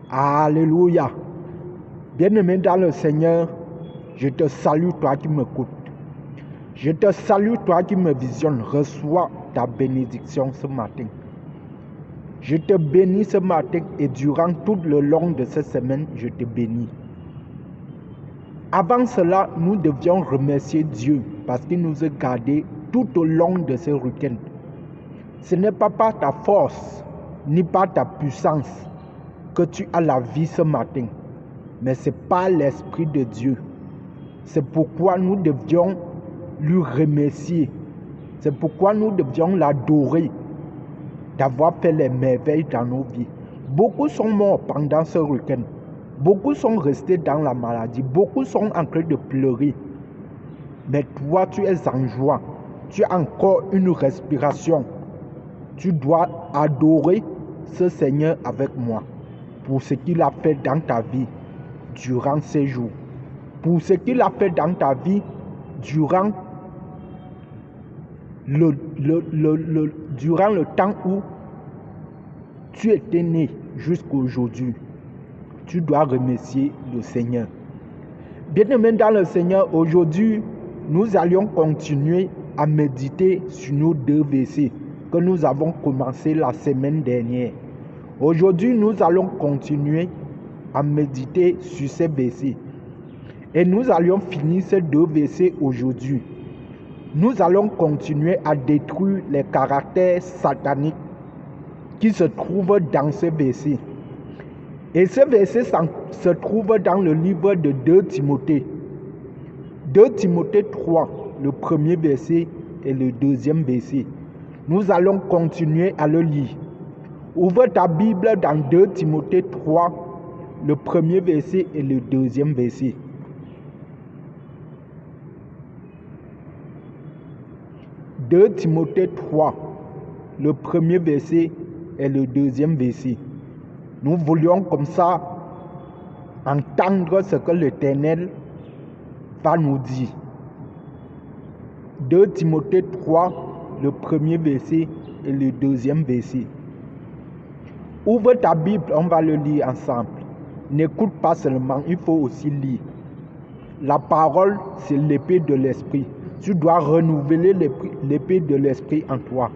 Alléluia. Bien-aimé dans le Seigneur, je te salue, toi qui m'écoutes. Je te salue, toi qui me visionnes. Reçois ta bénédiction ce matin. Je te bénis ce matin et durant tout le long de cette semaine, je te bénis. Avant cela, nous devions remercier Dieu parce qu'il nous a gardés tout au long de ce week-end. Ce n'est pas par ta force ni par ta puissance que tu as la vie ce matin, mais c'est par l'Esprit de Dieu. C'est pourquoi nous devions lui remercier. C'est pourquoi nous devions l'adorer d'avoir fait les merveilles dans nos vies. Beaucoup sont morts pendant ce week-end. Beaucoup sont restés dans la maladie. Beaucoup sont en train de pleurer. Mais toi, tu es en joie. Tu as encore une respiration. Tu dois adorer ce Seigneur avec moi pour ce qu'il a fait dans ta vie durant ces jours. Pour ce qu'il a fait dans ta vie durant durant le temps où tu étais né jusqu'à aujourd'hui. Tu dois remercier le Seigneur. Bien-aimés dans le Seigneur, aujourd'hui, nous allons continuer à méditer sur nos 2 versets que nous avons commencé la semaine dernière. Aujourd'hui, nous allons continuer à méditer sur ces versets. Et nous allons finir ces 2 versets aujourd'hui. Nous allons continuer à détruire les caractères sataniques qui se trouvent dans ces versets. Et ce verset se trouve dans le livre de 2 Timothée. 2 Timothée 3, le premier verset et le deuxième verset. Nous allons continuer à le lire. Ouvre ta Bible dans 2 Timothée 3, le premier verset et le deuxième verset. 2 Timothée 3, le premier verset et le deuxième verset. Nous voulions comme ça entendre ce que l'Éternel va nous dire. 2 Timothée 3, le premier verset et le deuxième verset. Ouvre ta Bible, on va le lire ensemble. N'écoute pas seulement, il faut aussi lire. La parole, c'est l'épée de l'esprit. Tu dois renouveler l'épée de l'esprit en toi.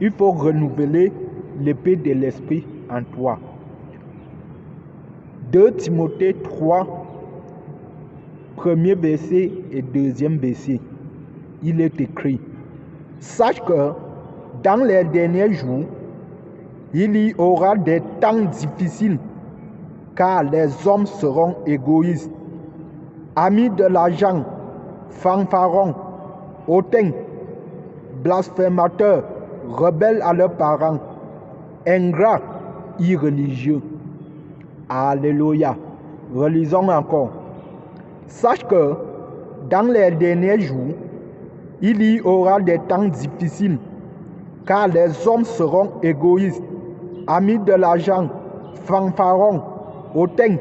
Il faut renouveler l'épée de l'esprit en toi. 2 Timothée 3, premier verset et deuxième verset. Il est écrit: sache que dans les derniers jours, il y aura des temps difficiles, car les hommes seront égoïstes, amis de l'argent, fanfarons, hautains, blasphémateurs, rebelles à leurs parents, ingrats, irreligieux. Alléluia. Relisons encore. Sache que dans les derniers jours, il y aura des temps difficiles, car les hommes seront égoïstes, amis de l'argent, fanfarons, hautains,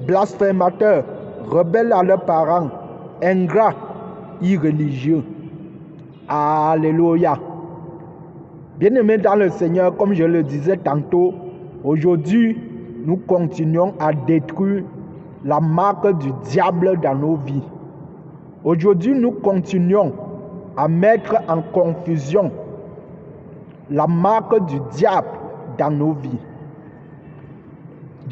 blasphémateurs, rebelles à leurs parents, ingrats, irreligieux. Alléluia. Bien-aimés dans le Seigneur, comme je le disais tantôt, aujourd'hui, nous continuons à détruire la marque du diable dans nos vies. Aujourd'hui, nous continuons à mettre en confusion la marque du diable dans nos vies.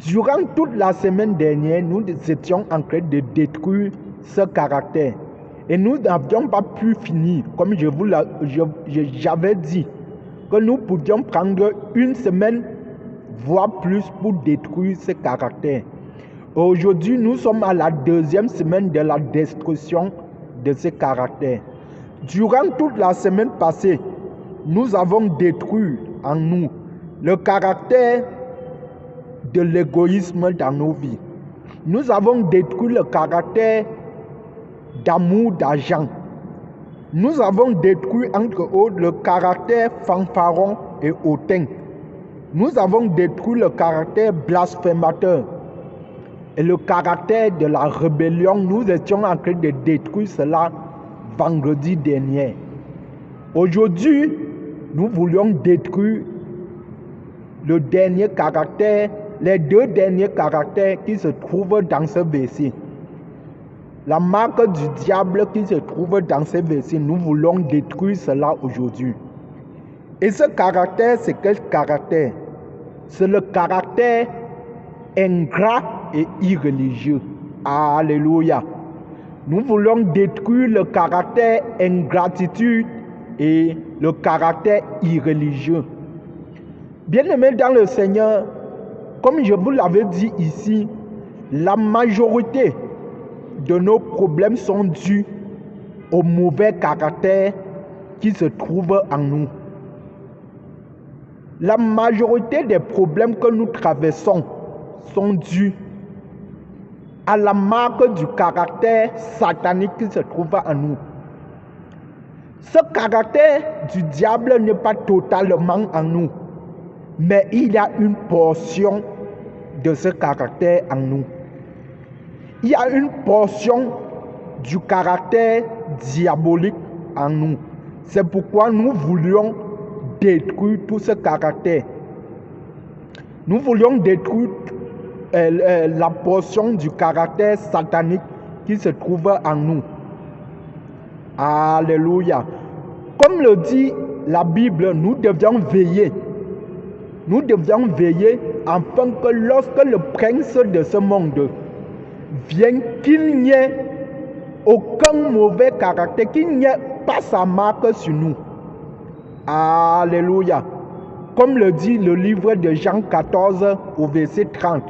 Durant toute la semaine dernière, nous étions en train de détruire ce caractère. Et nous n'avions pas pu finir, comme j'avais dit, que nous pouvions prendre une semaine, voire plus, pour détruire ce caractère. Aujourd'hui, nous sommes à la 2e semaine de la destruction de ce caractère. Durant toute la semaine passée, nous avons détruit en nous le caractère de l'égoïsme dans nos vies. Nous avons détruit le caractère d'amour d'argent. Nous avons détruit entre autres le caractère fanfaron et hautain. Nous avons détruit le caractère blasphémateur et le caractère de la rébellion. Nous étions en train de détruire cela vendredi dernier. Aujourd'hui, nous voulions détruire le dernier caractère, les deux derniers caractères qui se trouvent dans ce verset. La marque du diable qui se trouve dans ce verset, nous voulons détruire cela aujourd'hui. Et ce caractère, c'est quel caractère? C'est le caractère ingrat et irréligieux. Alléluia. Nous voulons détruire le caractère ingratitude et le caractère irréligieux. Bien-aimés dans le Seigneur, comme je vous l'avais dit ici, la majorité de nos problèmes sont dus au mauvais caractère qui se trouve en nous. La majorité des problèmes que nous traversons sont dus à la marque du caractère satanique qui se trouve en nous. Ce caractère du diable n'est pas totalement en nous, mais il y a une portion de ce caractère en nous. Il y a une portion du caractère diabolique en nous. C'est pourquoi nous voulions détruire tout ce caractère. Nous voulions détruire la portion du caractère satanique qui se trouve en nous. Alléluia. Comme le dit la Bible, nous devions veiller. Nous devions veiller afin que lorsque le prince de ce monde vienne, qu'il n'y ait aucun mauvais caractère, qu'il n'y ait pas sa marque sur nous. Alléluia. Comme le dit le livre de Jean 14 au verset 30.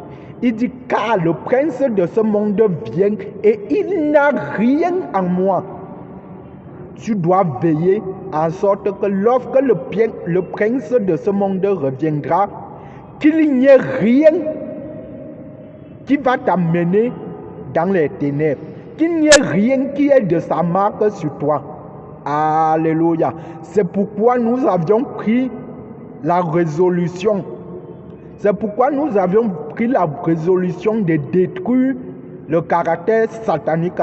Il dit, car le prince de ce monde vient et il n'a rien en moi. Tu dois veiller en sorte que lorsque le prince de ce monde reviendra, qu'il n'y ait rien qui va t'amener dans les ténèbres. Qu'il n'y ait rien qui ait de sa marque sur toi. Alléluia. C'est pourquoi nous avions pris la résolution. C'est pourquoi nous avions pris la résolution de détruire le caractère satanique.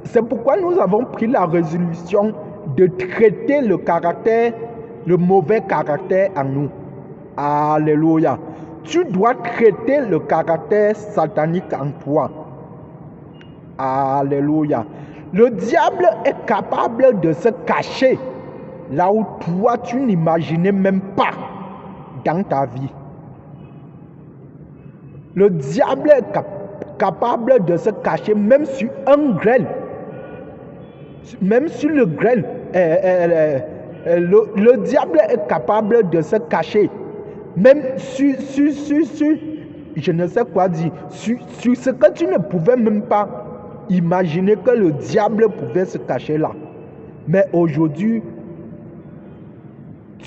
C'est pourquoi nous avons pris la résolution de traiter le mauvais caractère en nous. Alléluia. Tu dois traiter le caractère satanique en toi. Alléluia. Le diable est capable de se cacher là où toi tu n'imaginais même pas dans ta vie. Le diable est capable de se cacher même sur un grain. Même sur le grain. Le diable est capable de se cacher. Même sur je ne sais quoi dire, sur ce que tu ne pouvais même pas imaginer que le diable pouvait se cacher là. Mais aujourd'hui,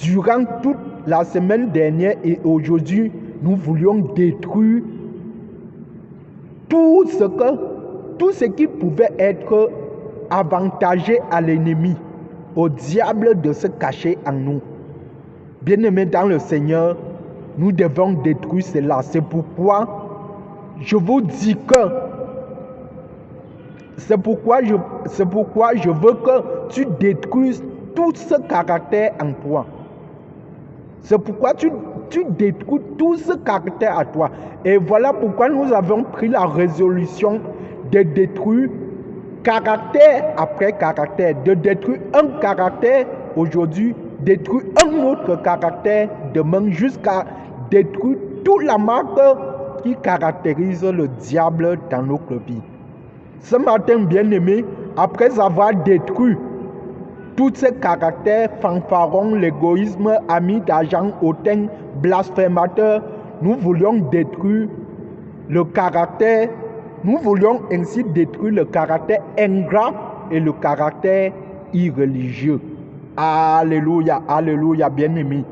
durant toute la semaine dernière et aujourd'hui, nous voulions détruire tout ce qui pouvait être avantagé à l'ennemi, au diable de se cacher en nous. Bien-aimés dans le Seigneur, nous devons détruire cela. C'est pourquoi je vous dis c'est pourquoi je veux que tu détruises tout ce caractère en toi. C'est pourquoi tu détruis tout ce caractère à toi. Et voilà pourquoi nous avons pris la résolution de détruire caractère après caractère. De détruire un caractère aujourd'hui, détruire un autre caractère demain, jusqu'à détruire toute la marque qui caractérise le diable dans notre vie. Ce matin, bien-aimé, après avoir détruit tous ces caractères, fanfarons, l'égoïsme, amis d'argent, hautain, blasphémateur, nous voulions détruire le caractère, nous voulions ainsi détruire le caractère ingrat et le caractère irréligieux. Alléluia, alléluia, bien-aimé.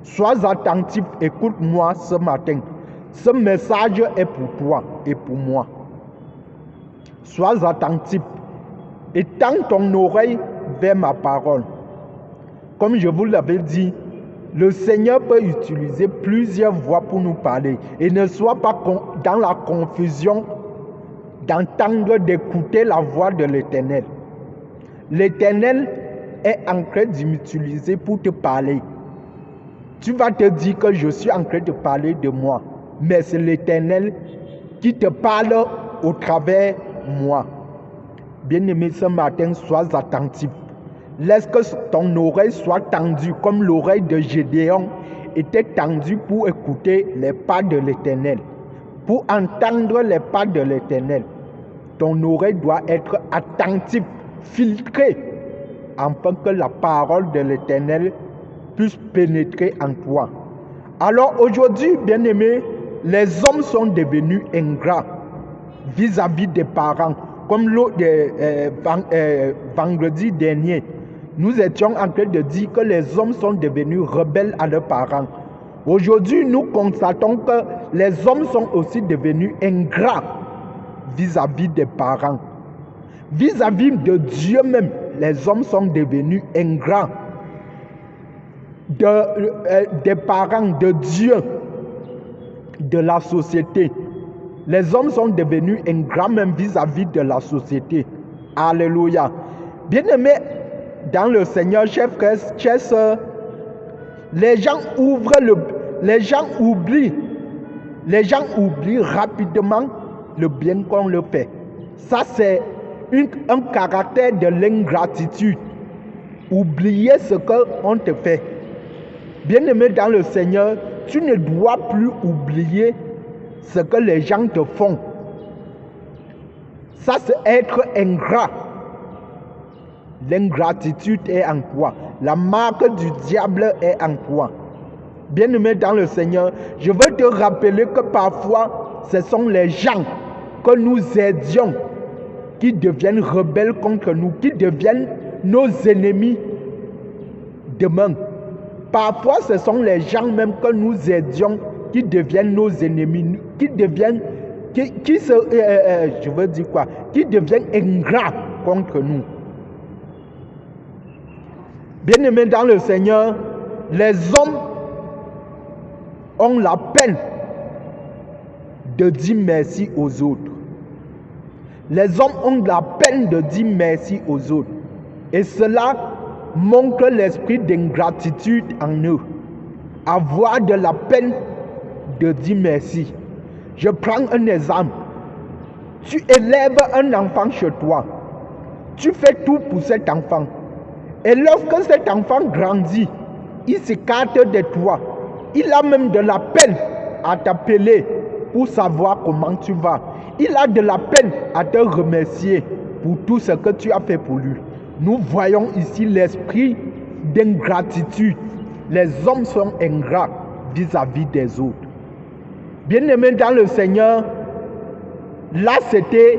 Sois attentif, écoute-moi ce matin. Ce message est pour toi et pour moi. Sois attentif et tends ton oreille vers ma parole. Comme je vous l'avais dit, le Seigneur peut utiliser plusieurs voix pour nous parler. Et ne sois pas dans la confusion d'entendre, d'écouter la voix de l'Éternel. L'Éternel est en train de m'utiliser pour te parler. Tu vas te dire que je suis en train de parler de moi, mais c'est l'Éternel qui te parle au travers moi. Bien-aimé, ce matin, sois attentif. Laisse que ton oreille soit tendue comme l'oreille de Gédéon était tendue pour écouter les pas de l'Éternel, pour entendre les pas de l'Éternel. Ton oreille doit être attentive, filtrée, afin que la parole de l'Éternel puisse pénétrer en toi. Alors aujourd'hui, bien-aimés, les hommes sont devenus ingrats vis-à-vis des parents. Comme vendredi dernier, nous étions en train de dire que les hommes sont devenus rebelles à leurs parents. Aujourd'hui, nous constatons que les hommes sont aussi devenus ingrats vis-à-vis des parents. Vis-à-vis de Dieu même, les hommes sont devenus ingrats des parents, de Dieu, de la société. Les hommes sont devenus ingrats même vis-à-vis de la société. Alléluia. Bien-aimés dans le Seigneur, chers frères, chers sœurs, les gens oublient rapidement le bien qu'on leur fait. Ça, c'est un caractère de l'ingratitude. Oublier ce qu'on te fait. Bien-aimé dans le Seigneur, tu ne dois plus oublier ce que les gens te font. Ça, c'est être ingrat. L'ingratitude est en toi. La marque du diable est en toi. Bien-aimé dans le Seigneur, je veux te rappeler que parfois, ce sont les gens que nous aidions qui deviennent rebelles contre nous, qui deviennent nos ennemis demain. Parfois, ce sont les gens même que nous aidions qui deviennent nos ennemis, qui deviennent ingrats contre nous. Bien-aimés dans le Seigneur, les hommes ont la peine de dire merci aux autres. Les hommes ont la peine de dire merci aux autres. Et cela montre l'esprit d'ingratitude en eux. Avoir de la peine de dire merci. Je prends un exemple. Tu élèves un enfant chez toi. Tu fais tout pour cet enfant. Et lorsque cet enfant grandit, il s'écarte de toi. Il a même de la peine à t'appeler pour savoir comment tu vas. Il a de la peine à te remercier pour tout ce que tu as fait pour lui. Nous voyons ici l'esprit d'ingratitude. Les hommes sont ingrats vis-à-vis des autres. Bien-aimés dans le Seigneur, là c'était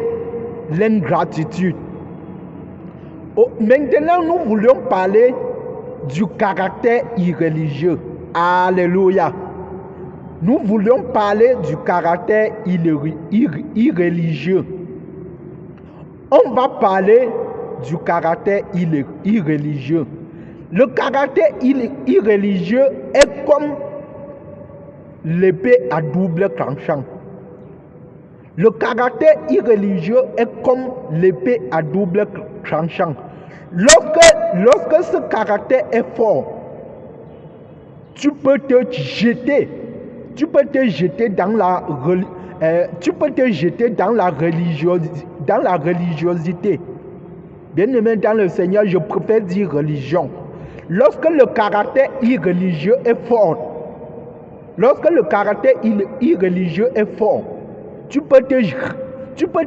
l'ingratitude. Maintenant, nous voulions parler du caractère irréligieux. Alléluia. Nous voulions parler du caractère irréligieux. On va parler du caractère irréligieux. Le caractère irréligieux est comme l'épée à double tranchant. Le caractère irréligieux est comme l'épée à double tranchant. Lorsque ce caractère est fort, tu peux te jeter dans la religiosité. Bien-aimé dans le Seigneur, je préfère dire religion. Lorsque le caractère irréligieux est fort, tu peux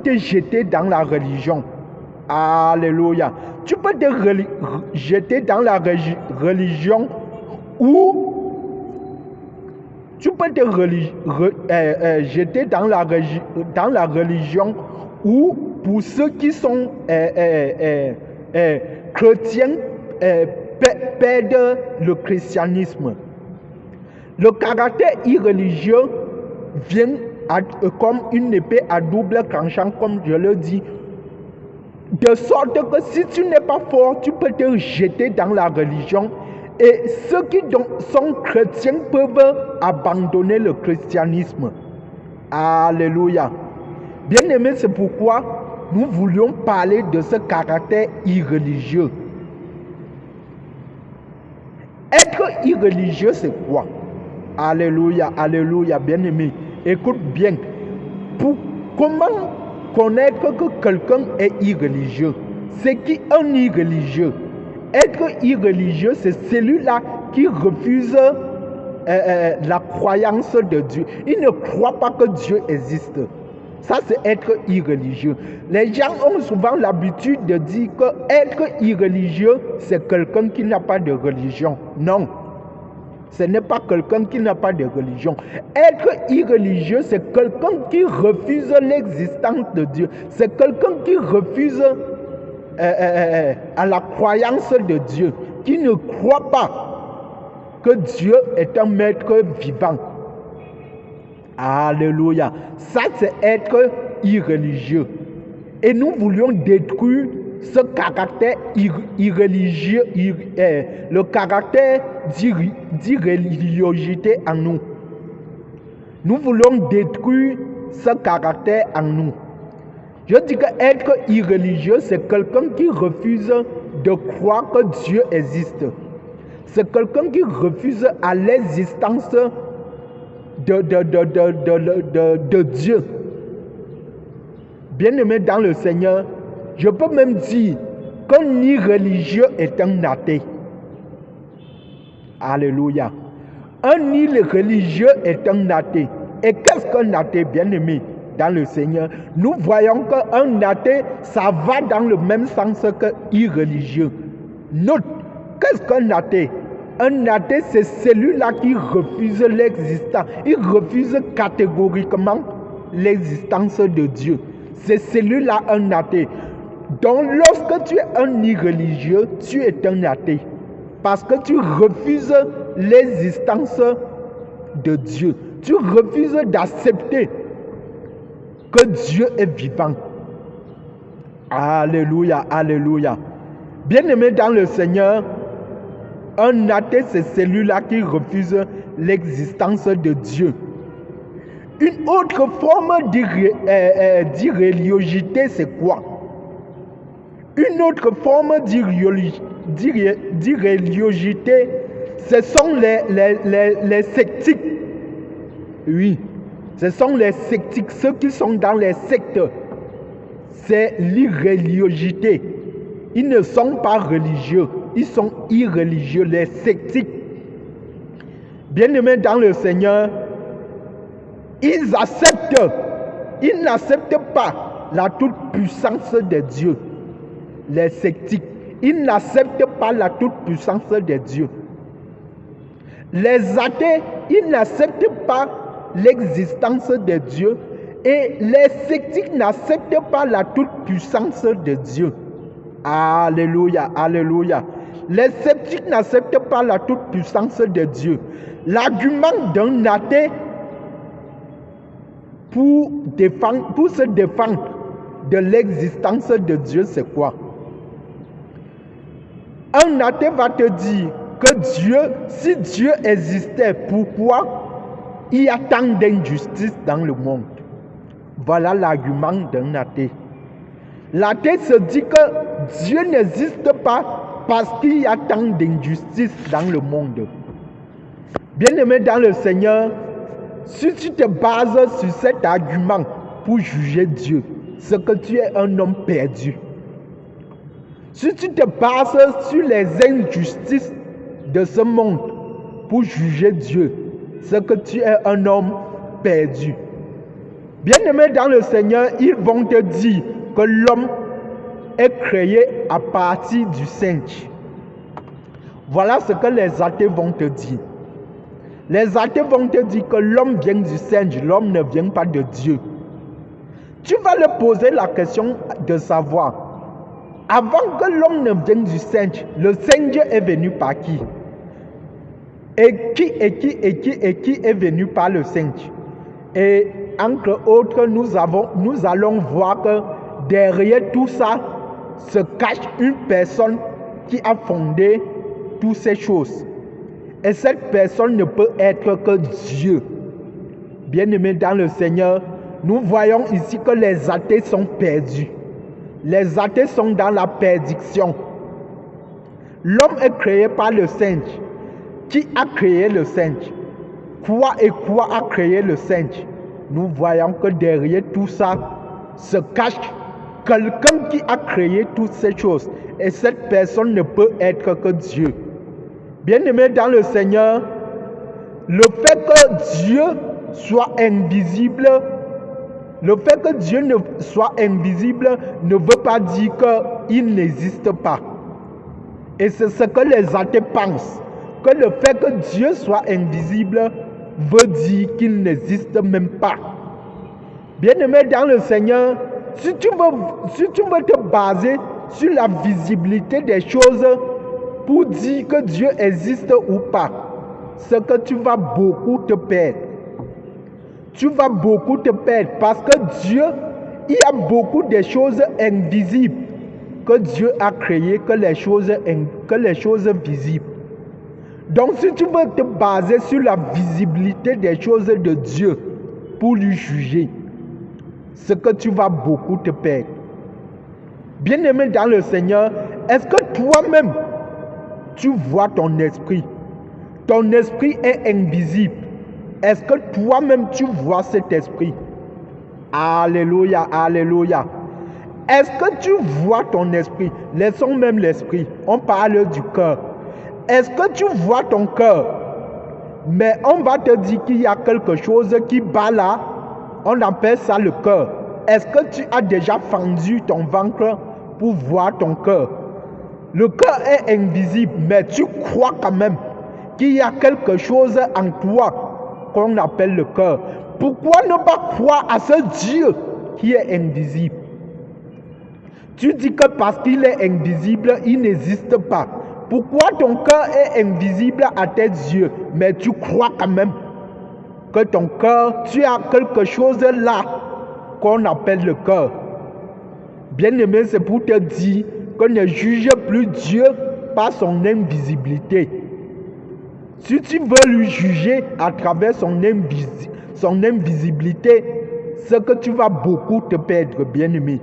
te jeter dans la religion. Alléluia. Tu peux te jeter dans la religion ou pour ceux qui sont chrétiens perdent le christianisme. Le caractère irréligieux vient comme une épée à double tranchant, comme je le dis, de sorte que si tu n'es pas fort, tu peux te jeter dans la religion et ceux qui sont chrétiens peuvent abandonner le christianisme. Alléluia. Bien-aimés, c'est pourquoi nous voulions parler de ce caractère irréligieux. Être irreligieux, c'est quoi? Alléluia, alléluia, bien-aimé. Écoute bien. Comment connaître que quelqu'un est irreligieux? C'est qui un irreligieux? Être irreligieux, c'est celui-là qui refuse la croyance de Dieu. Il ne croit pas que Dieu existe. Ça, c'est être irreligieux. Les gens ont souvent l'habitude de dire que être irreligieux, c'est quelqu'un qui n'a pas de religion. Non. Ce n'est pas quelqu'un qui n'a pas de religion. Être irreligieux, c'est quelqu'un qui refuse l'existence de Dieu. C'est quelqu'un qui refuse à la croyance de Dieu, qui ne croit pas que Dieu est un maître vivant. Alléluia. Ça, c'est être irreligieux. Et nous voulions détruire ce caractère irreligieux, le caractère d'irréligiosité en nous. Nous voulons détruire ce caractère en nous. Je dis que être irreligieux, c'est quelqu'un qui refuse de croire que Dieu existe. C'est quelqu'un qui refuse à l'existence de Dieu. Bien-aimé dans le Seigneur, je peux même dire qu'un irreligieux est un athée. Alléluia. Un irreligieux est un athée. Et qu'est-ce qu'un athée, bien-aimé dans le Seigneur? Nous voyons qu'un athée, ça va dans le même sens qu'un irreligieux. Note, qu'est-ce qu'un athée? Un athée, c'est celui-là qui refuse l'existence. Il refuse catégoriquement l'existence de Dieu. C'est celui-là un athée. Donc, lorsque tu es un irreligieux, tu es un athée. Parce que tu refuses l'existence de Dieu. Tu refuses d'accepter que Dieu est vivant. Alléluia, alléluia. Bien-aimé dans le Seigneur, un athée, c'est celui-là qui refuse l'existence de Dieu. Une autre forme d'irréligiosité, c'est quoi? Une autre forme d'irréligiosité, ce sont les sceptiques. Oui, ce sont les sceptiques, ceux qui sont dans les sectes. C'est l'irréligiosité. Ils ne sont pas religieux, ils sont irréligieux, les sceptiques. Bien-aimés dans le Seigneur, ils n'acceptent pas la toute-puissance de Dieu. Les sceptiques, ils n'acceptent pas la toute-puissance de Dieu. Les athées, ils n'acceptent pas l'existence de Dieu. Et les sceptiques n'acceptent pas la toute-puissance de Dieu. Alléluia, alléluia. Les sceptiques n'acceptent pas la toute-puissance de Dieu. L'argument d'un athée pour se défendre de l'existence de Dieu, c'est quoi? Un athée va te dire que Dieu, si Dieu existait, pourquoi il y a tant d'injustice dans le monde? Voilà l'argument d'un athée. L'athée se dit que Dieu n'existe pas parce qu'il y a tant d'injustice dans le monde. Bien-aimé dans le Seigneur, si tu te bases sur cet argument pour juger Dieu, c'est que tu es un homme perdu. Si tu te bases sur les injustices de ce monde pour juger Dieu, c'est que tu es un homme perdu. Bien-aimé dans le Seigneur, ils vont te dire que l'homme est créé à partir du singe. Voilà ce que les athées vont te dire. Les athées vont te dire que l'homme vient du singe, l'homme ne vient pas de Dieu. Tu vas leur poser la question de savoir, avant que l'homme ne vienne du singe, le singe est venu par qui? Et qui est venu par le singe? Et entre autres, nous allons voir que derrière tout ça se cache une personne qui a fondé toutes ces choses. Et cette personne ne peut être que Dieu. Bien-aimés dans le Seigneur, nous voyons ici que les athées sont perdus. Les athées sont dans la perdition. L'homme est créé par le singe. Qui a créé le singe? Quoi et quoi a créé le singe? Nous voyons que derrière tout ça se cache quelqu'un qui a créé toutes ces choses. Et cette personne ne peut être que Dieu. Bien-aimés dans le Seigneur, le fait que Dieu soit invisible, le fait que Dieu ne soit invisible ne veut pas dire qu'il n'existe pas. Et c'est ce que les athées pensent, que le fait que Dieu soit invisible veut dire qu'il n'existe même pas. Bien-aimé dans le Seigneur, si tu veux te baser sur la visibilité des choses pour dire que Dieu existe ou pas, c'est que tu vas beaucoup te perdre. Tu vas beaucoup te perdre parce que Dieu, il y a beaucoup de choses invisibles que Dieu a créées que les choses visibles. Donc si tu veux te baser sur la visibilité des choses de Dieu pour lui juger, c'est que tu vas beaucoup te perdre. Bien-aimé dans le Seigneur, est-ce que toi-même, tu vois ton esprit? Ton esprit est invisible. Est-ce que toi-même, tu vois cet esprit? Alléluia, alléluia. Est-ce que tu vois ton esprit? Laissons même l'esprit. On parle du cœur. Est-ce que tu vois ton cœur? Mais on va te dire qu'il y a quelque chose qui bat là. On appelle ça le cœur. Est-ce que tu as déjà fendu ton ventre pour voir ton cœur? Le cœur est invisible, mais tu crois quand même qu'il y a quelque chose en toi qu'on appelle le cœur. Pourquoi ne pas croire à ce Dieu qui est invisible? Tu dis que parce qu'il est invisible, il n'existe pas. Pourquoi ton cœur est invisible à tes yeux, mais tu crois quand même que ton cœur, tu as quelque chose là qu'on appelle le cœur? Bien-aimé, c'est pour te dire qu'on ne juge plus Dieu par son invisibilité. Si tu veux lui juger à travers son invisibilité, c'est que tu vas beaucoup te perdre, bien-aimé.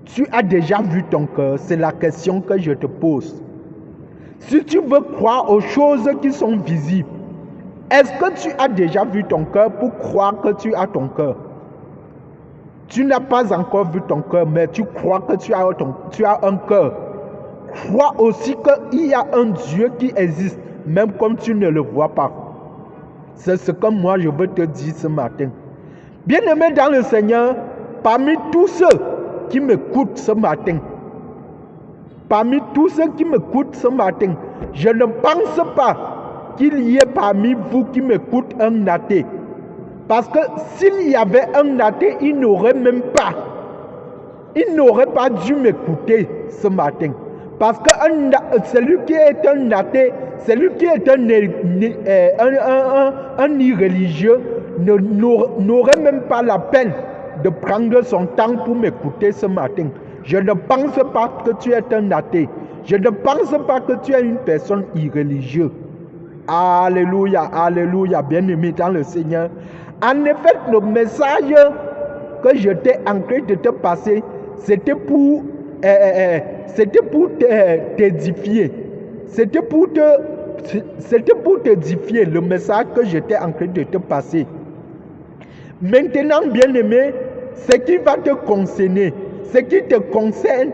Tu as déjà vu ton cœur? C'est la question que je te pose. Si tu veux croire aux choses qui sont visibles, est-ce que tu as déjà vu ton cœur pour croire que tu as ton cœur? Tu n'as pas encore vu ton cœur, mais tu crois que tu as un cœur. Crois aussi qu'il y a un Dieu qui existe, même comme tu ne le vois pas. C'est ce que moi je veux te dire ce matin. Bien-aimé dans le Seigneur, parmi tous ceux qui m'écoutent ce matin, je ne pense pas qu'il y ait parmi vous qui m'écoutent un athée. Parce que s'il y avait un athée, il n'aurait pas dû m'écouter ce matin. Parce que celui qui est un athée, celui qui est un irréligieux, n'aurait même pas la peine de prendre son temps pour m'écouter ce matin. Je ne pense pas que tu es un athée. Je ne pense pas que tu es une personne irréligieuse. Alléluia, alléluia, bien-aimé dans le Seigneur. En effet, le message que j'étais en train de te passer, c'était pour t'édifier. C'était pour t'édifier, le message que j'étais en train de te passer. Maintenant, bien-aimé, ce qui va te concerner, ce qui te concerne,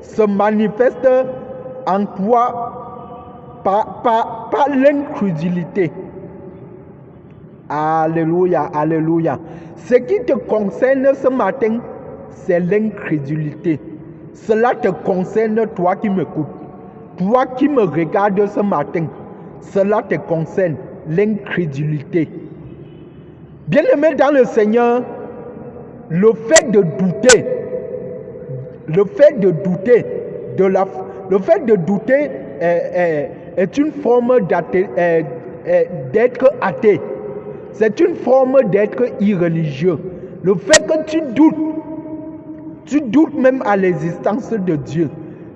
se manifeste en toi par l'incrédulité. Alléluia, alléluia. Ce qui te concerne ce matin, c'est l'incrédulité. Cela te concerne, toi qui m'écoutes. Toi qui me regardes ce matin, cela te concerne, l'incrédulité. Bien-aimé dans le Seigneur, le fait de douter est une forme d'être athée. C'est une forme d'être irréligieux. Le fait que tu doutes même à l'existence de Dieu.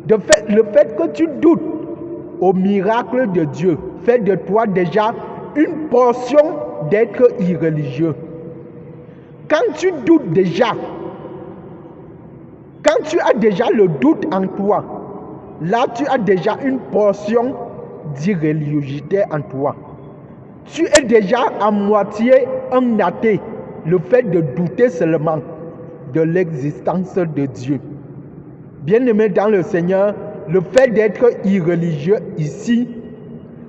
Le fait que tu doutes au miracle de Dieu fait de toi déjà une portion d'être irréligieux. Quand tu doutes déjà, quand tu as déjà le doute en toi, là tu as déjà une portion d'irréligiosité en toi. Tu es déjà à moitié un athée. Le fait de douter seulement de l'existence de Dieu. Bien-aimé dans le Seigneur, le fait d'être irréligieux ici,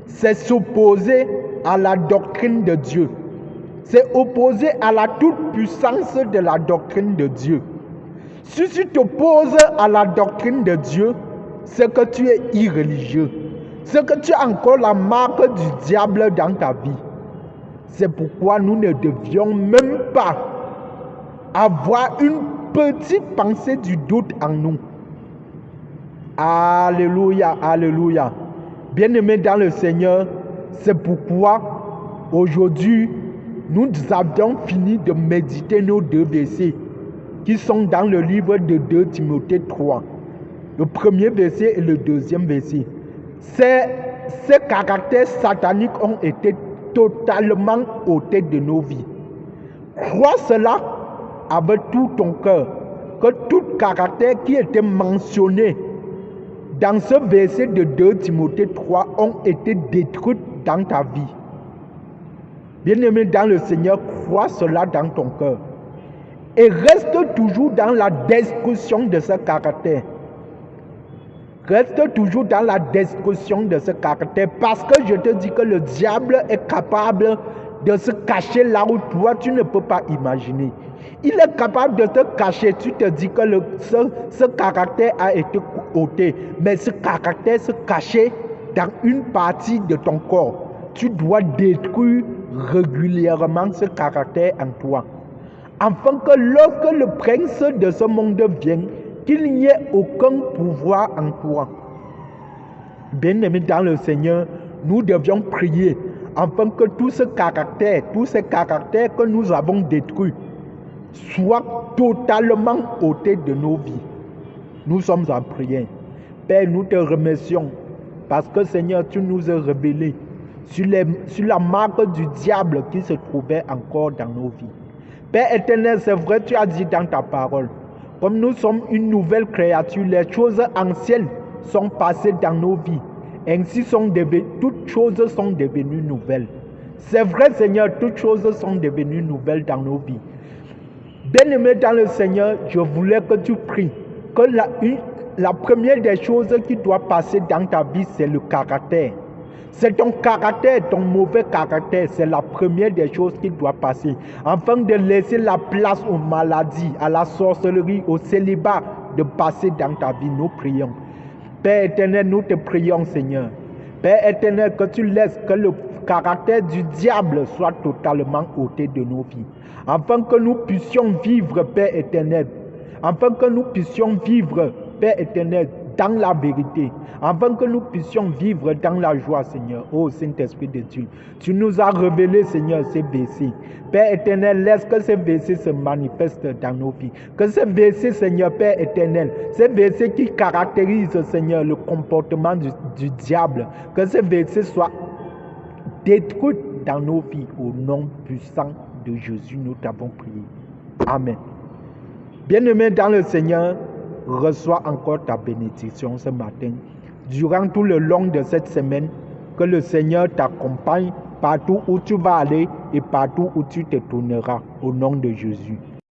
c'est s'opposer à la doctrine de Dieu. C'est opposer à la toute-puissance de la doctrine de Dieu. Si tu t'opposes à la doctrine de Dieu, c'est que tu es irréligieux. C'est que tu as encore la marque du diable dans ta vie. C'est pourquoi nous ne devions même pas avoir une petite pensée du doute en nous. Alléluia, alléluia. Bien-aimés dans le Seigneur, c'est pourquoi aujourd'hui, nous avons fini de méditer nos 2 versets qui sont dans le livre de 2 Timothée 3. Le premier verset et le deuxième verset. Ces caractères sataniques ont été totalement ôtés de nos vies. Crois cela avec tout ton cœur, que tout caractère qui était mentionné dans ce verset de 2 Timothée 3 ont été détruits dans ta vie. Bien-aimé dans le Seigneur, crois cela dans ton cœur. Et reste toujours dans la destruction de ce caractère. Reste toujours dans la destruction de ce caractère. Parce que je te dis que le diable est capable de se cacher là où toi, tu ne peux pas imaginer. Il est capable de te cacher. Tu te dis que ce caractère a été ôté. Mais ce caractère se cachait dans une partie de ton corps. Tu dois détruire régulièrement ce caractère en toi. Afin que lorsque le prince de ce monde vienne, qu'il n'y ait aucun pouvoir en toi. Bien-aimés dans le Seigneur, nous devions prier afin que tous ces caractères que nous avons détruits, soient totalement ôtés de nos vies. Nous sommes en prière. Père, nous te remercions parce que Seigneur, tu nous as révélé sur la marque du diable qui se trouvait encore dans nos vies. Père éternel, c'est vrai, tu as dit dans ta parole, comme nous sommes une nouvelle créature, les choses anciennes sont passées dans nos vies. Ainsi toutes choses sont devenues nouvelles. C'est vrai, Seigneur, toutes choses sont devenues nouvelles dans nos vies. Bien-aimé dans le Seigneur, je voulais que tu pries que la première des choses qui doit passer dans ta vie, c'est le caractère. C'est ton caractère, ton mauvais caractère, c'est la première des choses qui doit passer. Afin de laisser la place aux maladies, à la sorcellerie, au célibat, de passer dans ta vie, nous prions. Père éternel, nous te prions, Seigneur. Père éternel, que tu laisses que le caractère du diable soit totalement ôté de nos vies. Afin que nous puissions vivre, Père éternel. Afin que nous puissions vivre, Père éternel, dans la vérité, afin que nous puissions vivre dans la joie, Seigneur. Ô Saint-Esprit de Dieu, tu nous as révélé, Seigneur, ces versets. Père éternel, laisse que ces versets se manifestent dans nos vies. Que ces versets, Seigneur, Père éternel, ces versets qui caractérisent, Seigneur, le comportement du diable, que ces versets soient détruits dans nos vies. Au nom puissant de Jésus, nous t'avons prié. Amen. Bien-aimé dans le Seigneur, reçois encore ta bénédiction ce matin. Durant tout le long de cette semaine, que le Seigneur t'accompagne partout où tu vas aller et partout où tu te tourneras. Au nom de Jésus.